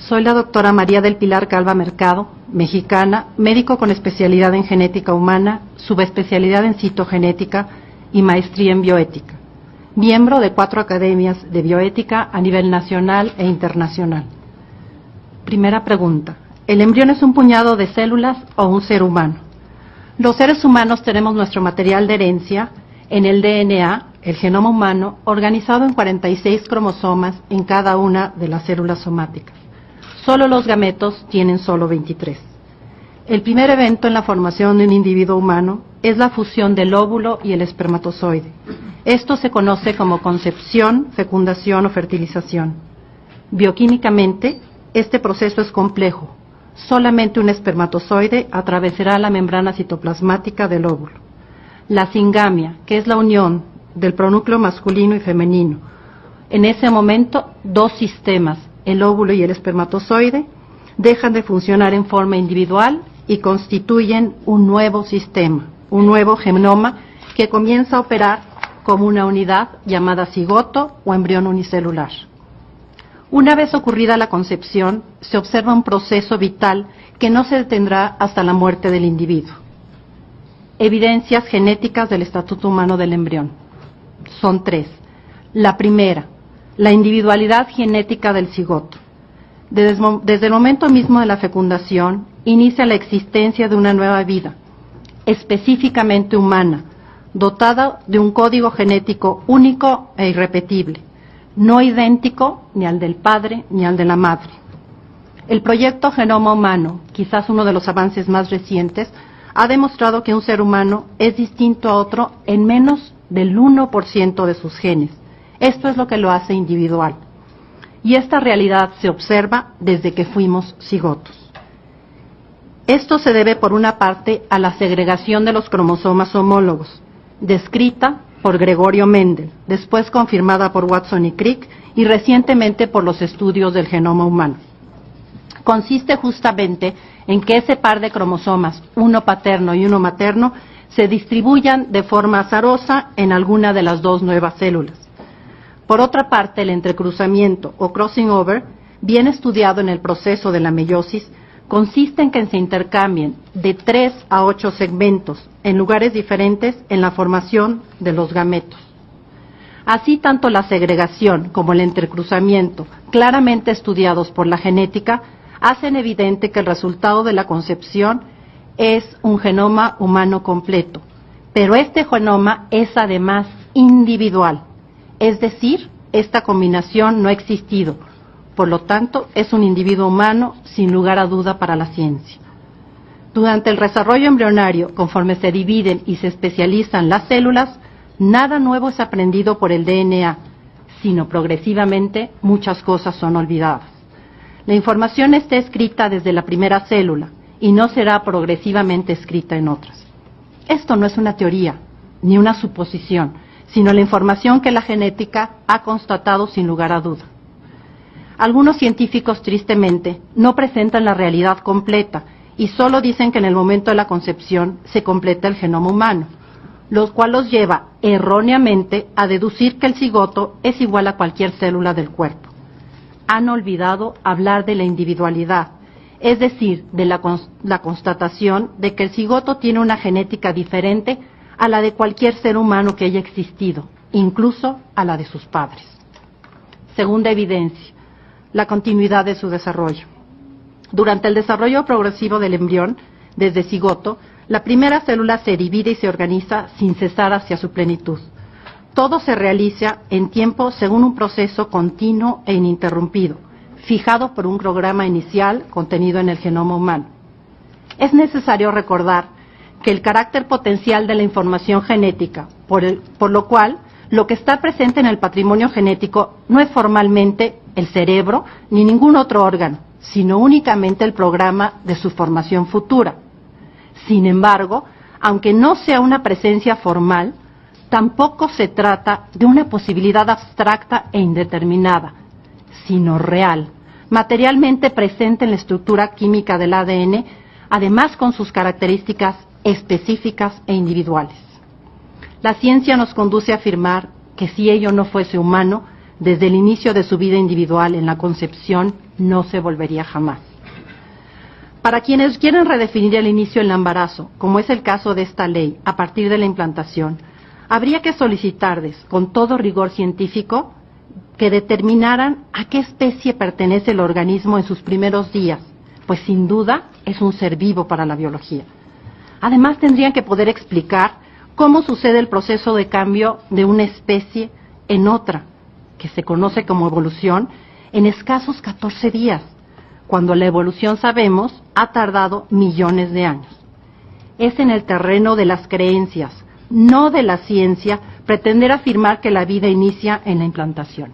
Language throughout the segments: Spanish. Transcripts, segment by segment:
Soy la doctora María del Pilar Calva Mercado, mexicana, médico con especialidad en genética humana, subespecialidad en citogenética y maestría en bioética. Miembro de 4 academias de bioética a nivel nacional e internacional. Primera pregunta. ¿El embrión es un puñado de células o un ser humano? Los seres humanos tenemos nuestro material de herencia en el DNA, el genoma humano, organizado en 46 cromosomas en cada una de las células somáticas. Solo los gametos tienen solo 23. El primer evento en la formación de un individuo humano es la fusión del óvulo y el espermatozoide. Esto se conoce como concepción, fecundación o fertilización. Bioquímicamente, este proceso es complejo. Solamente un espermatozoide atravesará la membrana citoplasmática del óvulo. La singamia, que es la unión del pronúcleo masculino y femenino. En ese momento, 2 sistemas, el óvulo y el espermatozoide, dejan de funcionar en forma individual y constituyen un nuevo sistema, un nuevo genoma que comienza a operar como una unidad llamada cigoto o embrión unicelular. Una vez ocurrida la concepción, se observa un proceso vital que no se detendrá hasta la muerte del individuo. Evidencias genéticas del estatuto humano del embrión. Son 3. La primera, la individualidad genética del cigoto. Desde el momento mismo de la fecundación, inicia la existencia de una nueva vida, específicamente humana, dotada de un código genético único e irrepetible, no idéntico ni al del padre ni al de la madre. El proyecto Genoma Humano, quizás uno de los avances más recientes, ha demostrado que un ser humano es distinto a otro en menos del 1% de sus genes. Esto es lo que lo hace individual. Y esta realidad se observa desde que fuimos cigotos. Esto se debe, por una parte, a la segregación de los cromosomas homólogos, descrita por Gregorio Mendel, después confirmada por Watson y Crick, y recientemente por los estudios del genoma humano. Consiste justamente en que ese par de cromosomas, uno paterno y uno materno, se distribuyan de forma azarosa en alguna de las 2 nuevas células. Por otra parte, el entrecruzamiento o crossing over, bien estudiado en el proceso de la meiosis, consiste en que se intercambien de 3 a 8 segmentos en lugares diferentes en la formación de los gametos. Así, tanto la segregación como el entrecruzamiento, claramente estudiados por la genética, hacen evidente que el resultado de la concepción es un genoma humano completo, pero este genoma es además individual, es decir, esta combinación no ha existido, por lo tanto es un individuo humano sin lugar a duda para la ciencia. Durante el desarrollo embrionario, conforme se dividen y se especializan las células, nada nuevo es aprendido por el DNA, sino progresivamente muchas cosas son olvidadas. La información está escrita desde la primera célula y no será progresivamente escrita en otras. Esto no es una teoría, ni una suposición, sino la información que la genética ha constatado sin lugar a duda. Algunos científicos, tristemente, no presentan la realidad completa y solo dicen que en el momento de la concepción se completa el genoma humano, lo cual los lleva erróneamente a deducir que el cigoto es igual a cualquier célula del cuerpo. Han olvidado hablar de la individualidad, es decir, de la constatación de que el cigoto tiene una genética diferente a la de cualquier ser humano que haya existido, incluso a la de sus padres. Segunda evidencia, la continuidad de su desarrollo. Durante el desarrollo progresivo del embrión, desde cigoto, la primera célula se divide y se organiza sin cesar hacia su plenitud. Todo se realiza en tiempo según un proceso continuo e ininterrumpido, fijado por un programa inicial contenido en el genoma humano. Es necesario recordar que el carácter potencial de la información genética, por lo cual lo que está presente en el patrimonio genético no es formalmente el cerebro ni ningún otro órgano, sino únicamente el programa de su formación futura. Sin embargo, aunque no sea una presencia formal, tampoco se trata de una posibilidad abstracta e indeterminada, sino real, materialmente presente en la estructura química del ADN, además con sus características específicas e individuales. La ciencia nos conduce a afirmar que si ello no fuese humano, desde el inicio de su vida individual en la concepción, no se volvería jamás. Para quienes quieren redefinir el inicio del embarazo, como es el caso de esta ley, a partir de la implantación, habría que solicitarles, con todo rigor científico, que determinaran a qué especie pertenece el organismo en sus primeros días, pues sin duda es un ser vivo para la biología. Además, tendrían que poder explicar cómo sucede el proceso de cambio de una especie en otra, que se conoce como evolución, en escasos 14 días, cuando la evolución, sabemos, ha tardado millones de años. Es en el terreno de las creencias, no de la ciencia, pretender afirmar que la vida inicia en la implantación.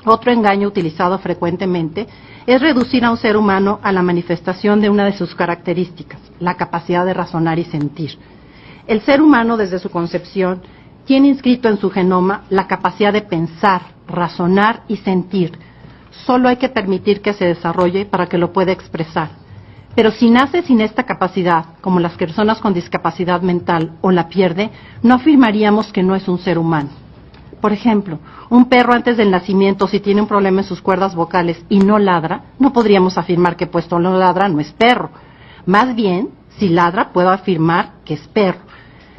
Otro engaño utilizado frecuentemente es reducir a un ser humano a la manifestación de una de sus características, la capacidad de razonar y sentir. El ser humano, desde su concepción, tiene inscrito en su genoma la capacidad de pensar, razonar y sentir. Solo hay que permitir que se desarrolle para que lo pueda expresar. Pero si nace sin esta capacidad, como las personas con discapacidad mental, o la pierde, no afirmaríamos que no es un ser humano. Por ejemplo, un perro antes del nacimiento, si tiene un problema en sus cuerdas vocales y no ladra, no podríamos afirmar que puesto no ladra no es perro. Más bien, si ladra, puedo afirmar que es perro.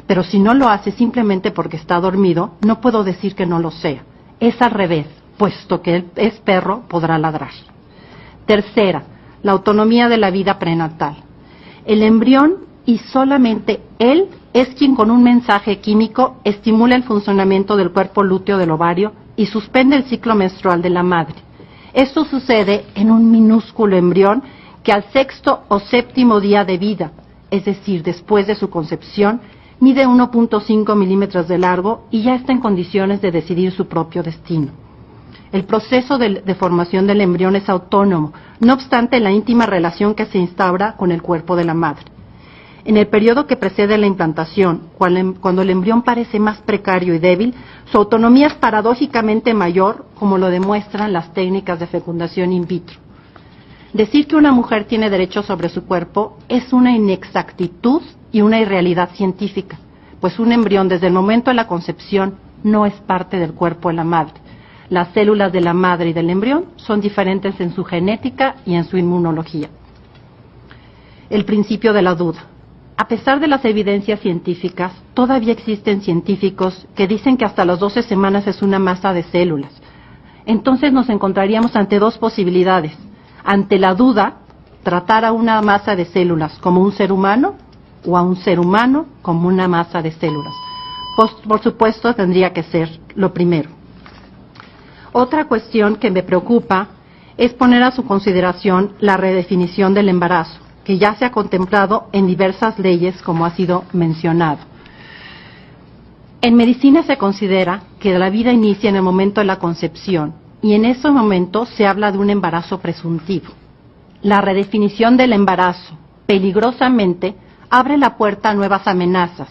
Pero si no lo hace simplemente porque está dormido, no puedo decir que no lo sea. Es al revés, puesto que él es perro, podrá ladrar. Tercera, la autonomía de la vida prenatal. El embrión, y solamente él, es quien con un mensaje químico estimula el funcionamiento del cuerpo lúteo del ovario y suspende el ciclo menstrual de la madre. Esto sucede en un minúsculo embrión que al 6º o 7º día de vida, es decir, después de su concepción, mide 1.5 milímetros de largo y ya está en condiciones de decidir su propio destino. El proceso de formación del embrión es autónomo, no obstante la íntima relación que se instaura con el cuerpo de la madre. En el periodo que precede la implantación, cuando el embrión parece más precario y débil, su autonomía es paradójicamente mayor, como lo demuestran las técnicas de fecundación in vitro. Decir que una mujer tiene derecho sobre su cuerpo es una inexactitud y una irrealidad científica, pues un embrión desde el momento de la concepción no es parte del cuerpo de la madre. Las células de la madre y del embrión son diferentes en su genética y en su inmunología. El principio de la duda. A pesar de las evidencias científicas, todavía existen científicos que dicen que hasta las 12 semanas es una masa de células. Entonces nos encontraríamos ante dos posibilidades. Ante la duda, tratar a una masa de células como un ser humano o a un ser humano como una masa de células. Por supuesto, tendría que ser lo primero. Otra cuestión que me preocupa es poner a su consideración la redefinición del embarazo, que ya se ha contemplado en diversas leyes, como ha sido mencionado. En medicina se considera que la vida inicia en el momento de la concepción y en ese momento se habla de un embarazo presuntivo. La redefinición del embarazo, peligrosamente, abre la puerta a nuevas amenazas,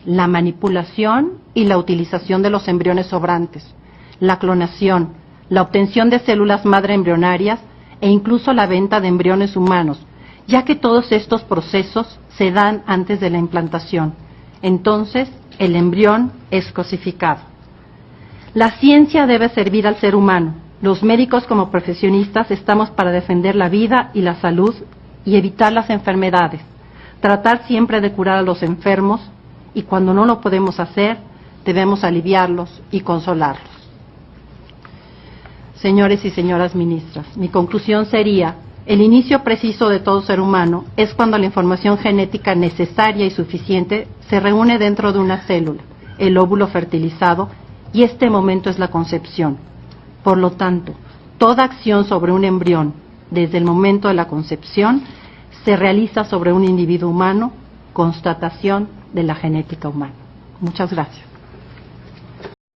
la manipulación y la utilización de los embriones sobrantes, la clonación, la obtención de células madre embrionarias e incluso la venta de embriones humanos, ya que todos estos procesos se dan antes de la implantación. Entonces, el embrión es cosificado. La ciencia debe servir al ser humano. Los médicos como profesionistas estamos para defender la vida y la salud y evitar las enfermedades, tratar siempre de curar a los enfermos y cuando no lo podemos hacer, debemos aliviarlos y consolarlos. Señores y señoras ministras, mi conclusión sería: el inicio preciso de todo ser humano es cuando la información genética necesaria y suficiente se reúne dentro de una célula, el óvulo fertilizado, y este momento es la concepción. Por lo tanto, toda acción sobre un embrión, desde el momento de la concepción, se realiza sobre un individuo humano, constatación de la genética humana. Muchas gracias.